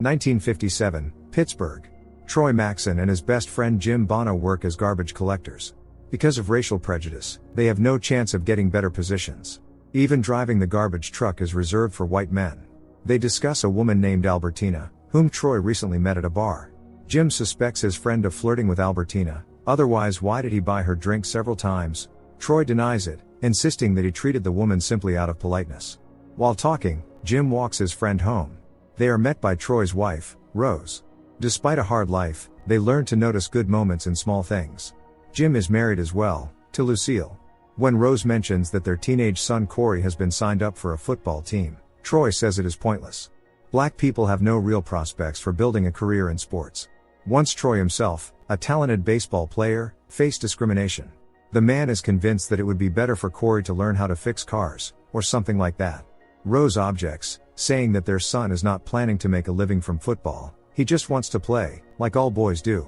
1957, Pittsburgh. Troy Maxon and his best friend Jim Bono work as garbage collectors. Because of racial prejudice, they have no chance of getting better positions. Even driving the garbage truck is reserved for white men. They discuss a woman named Albertina, whom Troy recently met at a bar. Jim suspects his friend of flirting with Albertina, otherwise why did he buy her drink several times? Troy denies it, insisting that he treated the woman simply out of politeness. While talking, Jim walks his friend home. They are met by Troy's wife, Rose. Despite a hard life, they learn to notice good moments in small things. Jim is married as well, to Lucille. When Rose mentions that their teenage son Corey has been signed up for a football team, Troy says it is pointless. Black people have no real prospects for building a career in sports. Once Troy himself, a talented baseball player, faced discrimination. The man is convinced that it would be better for Corey to learn how to fix cars, or something like that. Rose objects, saying that their son is not planning to make a living from football, he just wants to play, like all boys do.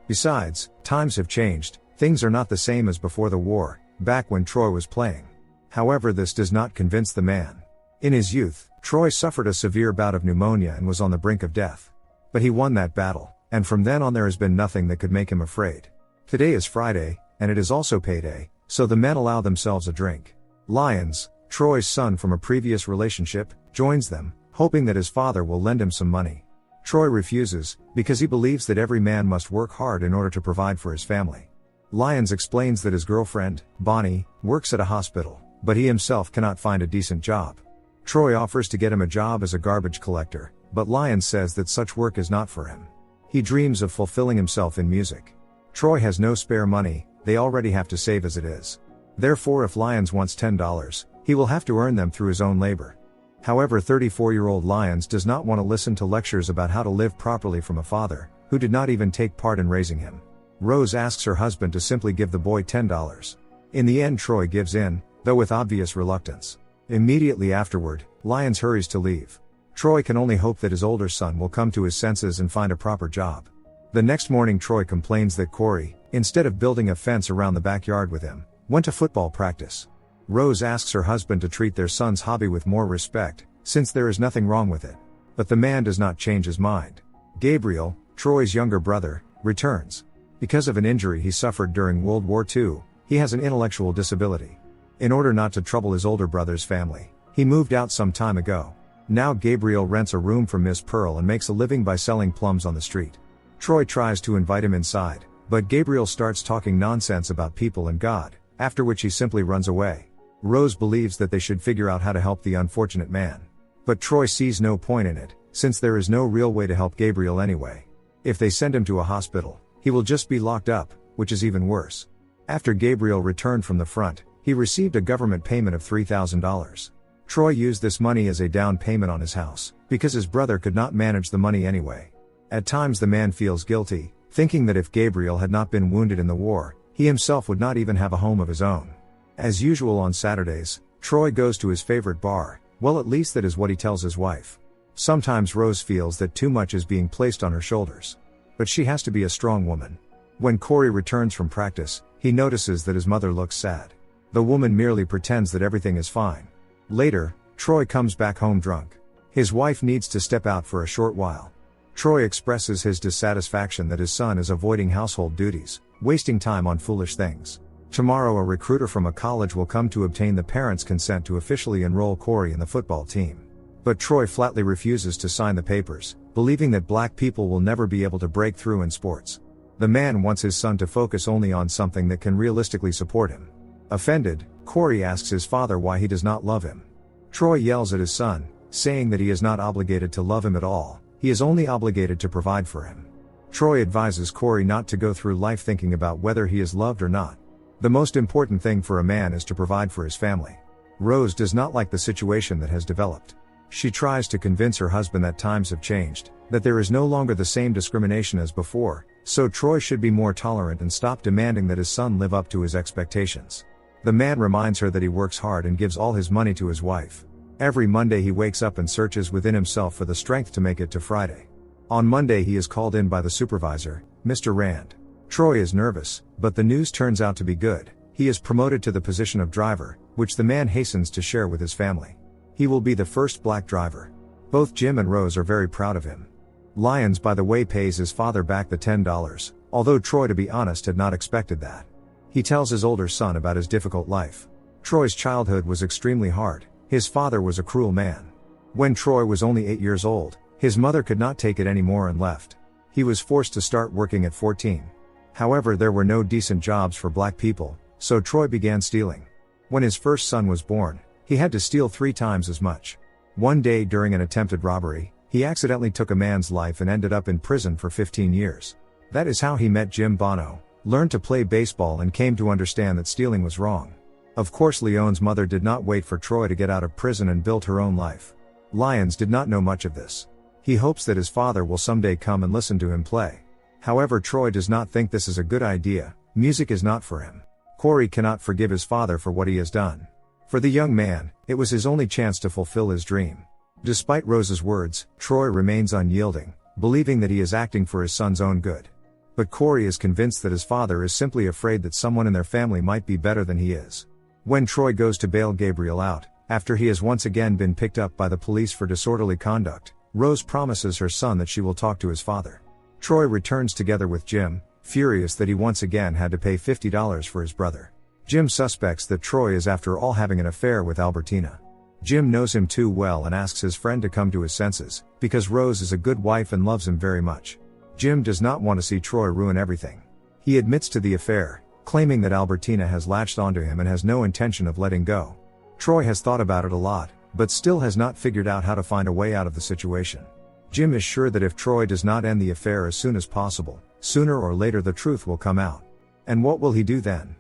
Besides, times have changed, things are not the same as before the war, back when Troy was playing. However, this does not convince the man. In his youth, Troy suffered a severe bout of pneumonia and was on the brink of death. But he won that battle, and from then on there has been nothing that could make him afraid. Today is Friday, and it is also payday, so the men allow themselves a drink. Lyons, Troy's son from a previous relationship, joins them, hoping that his father will lend him some money. Troy refuses, because he believes that every man must work hard in order to provide for his family. Lyons explains that his girlfriend, Bonnie, works at a hospital, but he himself cannot find a decent job. Troy offers to get him a job as a garbage collector, but Lyons says that such work is not for him. He dreams of fulfilling himself in music. Troy has no spare money, they already have to save as it is. Therefore, if Lyons wants $10, he will have to earn them through his own labor. However, 34-year-old Lyons does not want to listen to lectures about how to live properly from a father, who did not even take part in raising him. Rose asks her husband to simply give the boy $10. In the end, Troy gives in, though with obvious reluctance. Immediately afterward, Lyons hurries to leave. Troy can only hope that his older son will come to his senses and find a proper job. The next morning, Troy complains that Corey, instead of building a fence around the backyard with him, went to football practice. Rose asks her husband to treat their son's hobby with more respect, since there is nothing wrong with it. But the man does not change his mind. Gabriel, Troy's younger brother, returns. Because of an injury he suffered during World War II, he has an intellectual disability. In order not to trouble his older brother's family, he moved out some time ago. Now Gabriel rents a room from Miss Pearl and makes a living by selling plums on the street. Troy tries to invite him inside, but Gabriel starts talking nonsense about people and God, after which he simply runs away. Rose believes that they should figure out how to help the unfortunate man. But Troy sees no point in it, since there is no real way to help Gabriel anyway. If they send him to a hospital, he will just be locked up, which is even worse. After Gabriel returned from the front, he received a government payment of $3,000. Troy used this money as a down payment on his house, because his brother could not manage the money anyway. At times the man feels guilty, thinking that if Gabriel had not been wounded in the war, he himself would not even have a home of his own. As usual on Saturdays, Troy goes to his favorite bar, well at least that is what he tells his wife. Sometimes Rose feels that too much is being placed on her shoulders. But she has to be a strong woman. When Corey returns from practice, he notices that his mother looks sad. The woman merely pretends that everything is fine. Later, Troy comes back home drunk. His wife needs to step out for a short while. Troy expresses his dissatisfaction that his son is avoiding household duties, wasting time on foolish things. Tomorrow a recruiter from a college will come to obtain the parents' consent to officially enroll Corey in the football team. But Troy flatly refuses to sign the papers, believing that black people will never be able to break through in sports. The man wants his son to focus only on something that can realistically support him. Offended, Corey asks his father why he does not love him. Troy yells at his son, saying that he is not obligated to love him at all, he is only obligated to provide for him. Troy advises Corey not to go through life thinking about whether he is loved or not. The most important thing for a man is to provide for his family. Rose does not like the situation that has developed. She tries to convince her husband that times have changed, that there is no longer the same discrimination as before, so Troy should be more tolerant and stop demanding that his son live up to his expectations. The man reminds her that he works hard and gives all his money to his wife. Every Monday he wakes up and searches within himself for the strength to make it to Friday. On Monday he is called in by the supervisor, Mr. Rand. Troy is nervous, but the news turns out to be good. He is promoted to the position of driver, which the man hastens to share with his family. He will be the first black driver. Both Jim and Rose are very proud of him. Lyons, by the way, pays his father back the $10, although Troy, to be honest, had not expected that. He tells his older son about his difficult life. Troy's childhood was extremely hard. His father was a cruel man. When Troy was only 8 years old, his mother could not take it anymore and left. He was forced to start working at 14. However, there were no decent jobs for black people, so Troy began stealing. When his first son was born, he had to steal 3 times as much. One day during an attempted robbery, he accidentally took a man's life and ended up in prison for 15 years. That is how he met Jim Bono, learned to play baseball, and came to understand that stealing was wrong. Of course, Leon's mother did not wait for Troy to get out of prison and built her own life. Lyons did not know much of this. He hopes that his father will someday come and listen to him play. However, Troy does not think this is a good idea. Music is not for him. Corey cannot forgive his father for what he has done. For the young man, it was his only chance to fulfill his dream. Despite Rose's words, Troy remains unyielding, believing that he is acting for his son's own good. But Corey is convinced that his father is simply afraid that someone in their family might be better than he is. When Troy goes to bail Gabriel out, after he has once again been picked up by the police for disorderly conduct, Rose promises her son that she will talk to his father. Troy returns together with Jim, furious that he once again had to pay $50 for his brother. Jim suspects that Troy is after all having an affair with Albertina. Jim knows him too well and asks his friend to come to his senses, because Rose is a good wife and loves him very much. Jim does not want to see Troy ruin everything. He admits to the affair, claiming that Albertina has latched onto him and has no intention of letting go. Troy has thought about it a lot, but still has not figured out how to find a way out of the situation. Jim is sure that if Troy does not end the affair as soon as possible, sooner or later the truth will come out. And what will he do then?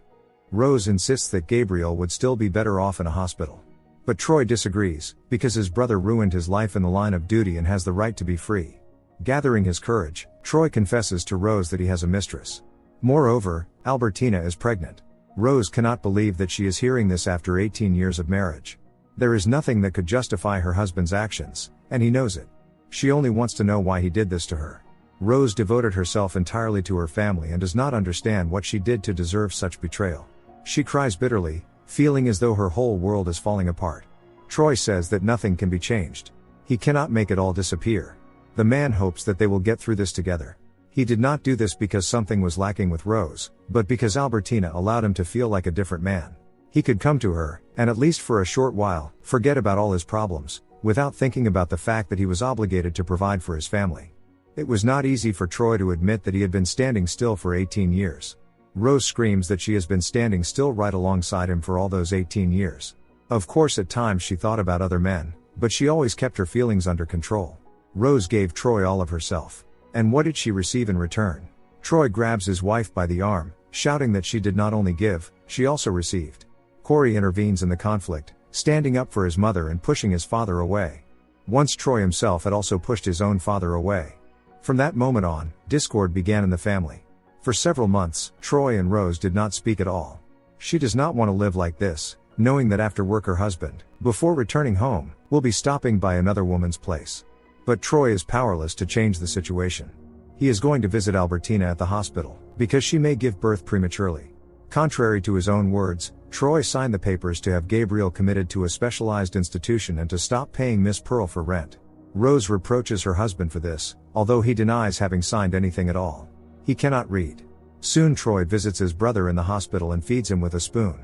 Rose insists that Gabriel would still be better off in a hospital. But Troy disagrees, because his brother ruined his life in the line of duty and has the right to be free. Gathering his courage, Troy confesses to Rose that he has a mistress. Moreover, Albertina is pregnant. Rose cannot believe that she is hearing this after 18 years of marriage. There is nothing that could justify her husband's actions, and he knows it. She only wants to know why he did this to her. Rose devoted herself entirely to her family and does not understand what she did to deserve such betrayal. She cries bitterly, feeling as though her whole world is falling apart. Troy says that nothing can be changed. He cannot make it all disappear. The man hopes that they will get through this together. He did not do this because something was lacking with Rose, but because Albertina allowed him to feel like a different man. He could come to her, and at least for a short while, forget about all his problems, without thinking about the fact that he was obligated to provide for his family. It was not easy for Troy to admit that he had been standing still for 18 years. Rose screams that she has been standing still right alongside him for all those 18 years. Of course, at times she thought about other men, but she always kept her feelings under control. Rose gave Troy all of herself. And what did she receive in return? Troy grabs his wife by the arm, shouting that she did not only give, she also received. Corey intervenes in the conflict, standing up for his mother and pushing his father away. Once Troy himself had also pushed his own father away. From that moment on, discord began in the family. For several months, Troy and Rose did not speak at all. She does not want to live like this, knowing that after work her husband, before returning home, will be stopping by another woman's place. But Troy is powerless to change the situation. He is going to visit Albertina at the hospital, because she may give birth prematurely. Contrary to his own words, Troy signed the papers to have Gabriel committed to a specialized institution and to stop paying Miss Pearl for rent. Rose reproaches her husband for this, although he denies having signed anything at all. He cannot read. Soon Troy visits his brother in the hospital and feeds him with a spoon.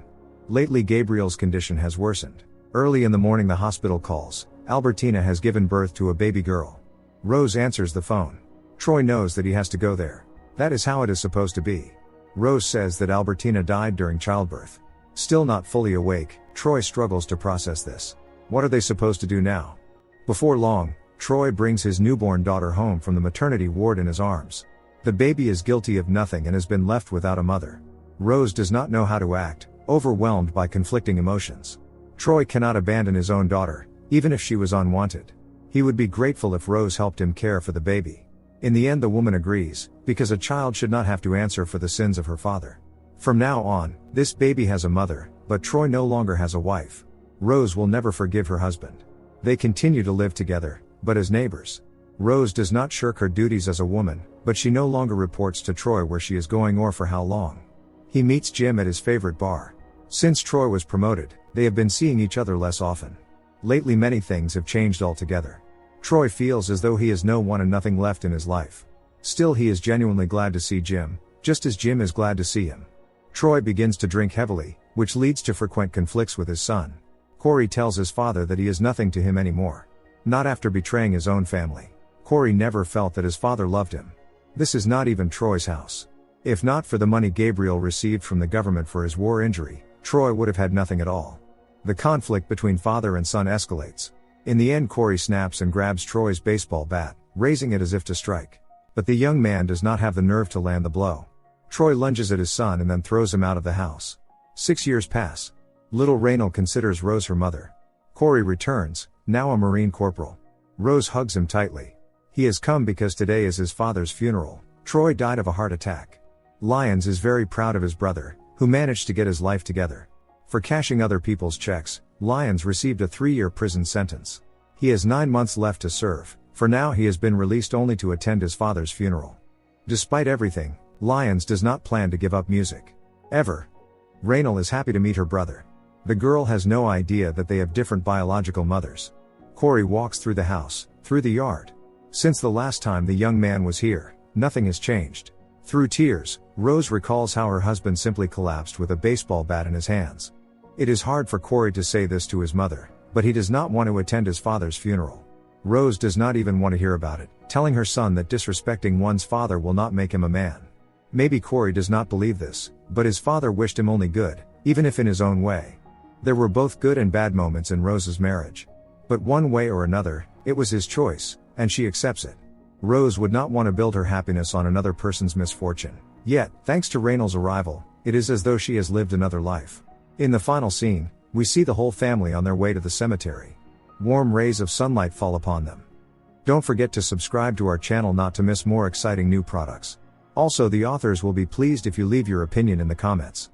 Lately Gabriel's condition has worsened. Early in the morning the hospital calls. Albertina has given birth to a baby girl. Rose answers the phone. Troy knows that he has to go there. That is how it is supposed to be. Rose says that Albertina died during childbirth. Still not fully awake, Troy struggles to process this. What are they supposed to do now? Before long, Troy brings his newborn daughter home from the maternity ward in his arms. The baby is guilty of nothing and has been left without a mother. Rose does not know how to act, overwhelmed by conflicting emotions. Troy cannot abandon his own daughter, even if she was unwanted. He would be grateful if Rose helped him care for the baby. In the end the woman agrees, because a child should not have to answer for the sins of her father. From now on, this baby has a mother, but Troy no longer has a wife. Rose will never forgive her husband. They continue to live together, but as neighbors. Rose does not shirk her duties as a woman, but she no longer reports to Troy where she is going or for how long. He meets Jim at his favorite bar. Since Troy was promoted, they have been seeing each other less often. Lately many things have changed altogether. Troy feels as though he has no one and nothing left in his life. Still, he is genuinely glad to see Jim, just as Jim is glad to see him. Troy begins to drink heavily, which leads to frequent conflicts with his son. Corey tells his father that he is nothing to him anymore. Not after betraying his own family. Corey never felt that his father loved him. This is not even Troy's house. If not for the money Gabriel received from the government for his war injury, Troy would have had nothing at all. The conflict between father and son escalates. In the end, Corey snaps and grabs Troy's baseball bat, raising it as if to strike. But the young man does not have the nerve to land the blow. Troy lunges at his son and then throws him out of the house. 6 years pass. Little Raynal considers Rose her mother. Corey returns, now a Marine corporal. Rose hugs him tightly. He has come because today is his father's funeral. Troy died of a heart attack. Lyons is very proud of his brother, who managed to get his life together. For cashing other people's checks, Lyons received a 3-year prison sentence. He has 9 months left to serve. For now he has been released only to attend his father's funeral. Despite everything, Lyons does not plan to give up music. Ever. Raynal is happy to meet her brother. The girl has no idea that they have different biological mothers. Corey walks through the house, through the yard. Since the last time the young man was here, nothing has changed. Through tears, Rose recalls how her husband simply collapsed with a baseball bat in his hands. It is hard for Corey to say this to his mother, but he does not want to attend his father's funeral. Rose does not even want to hear about it, telling her son that disrespecting one's father will not make him a man. Maybe Corey does not believe this, but his father wished him only good, even if in his own way. There were both good and bad moments in Rose's marriage. But one way or another, it was his choice, and she accepts it. Rose would not want to build her happiness on another person's misfortune. Yet, thanks to Raynal's arrival, it is as though she has lived another life. In the final scene, we see the whole family on their way to the cemetery. Warm rays of sunlight fall upon them. Don't forget to subscribe to our channel not to miss more exciting new products. Also, the authors will be pleased if you leave your opinion in the comments.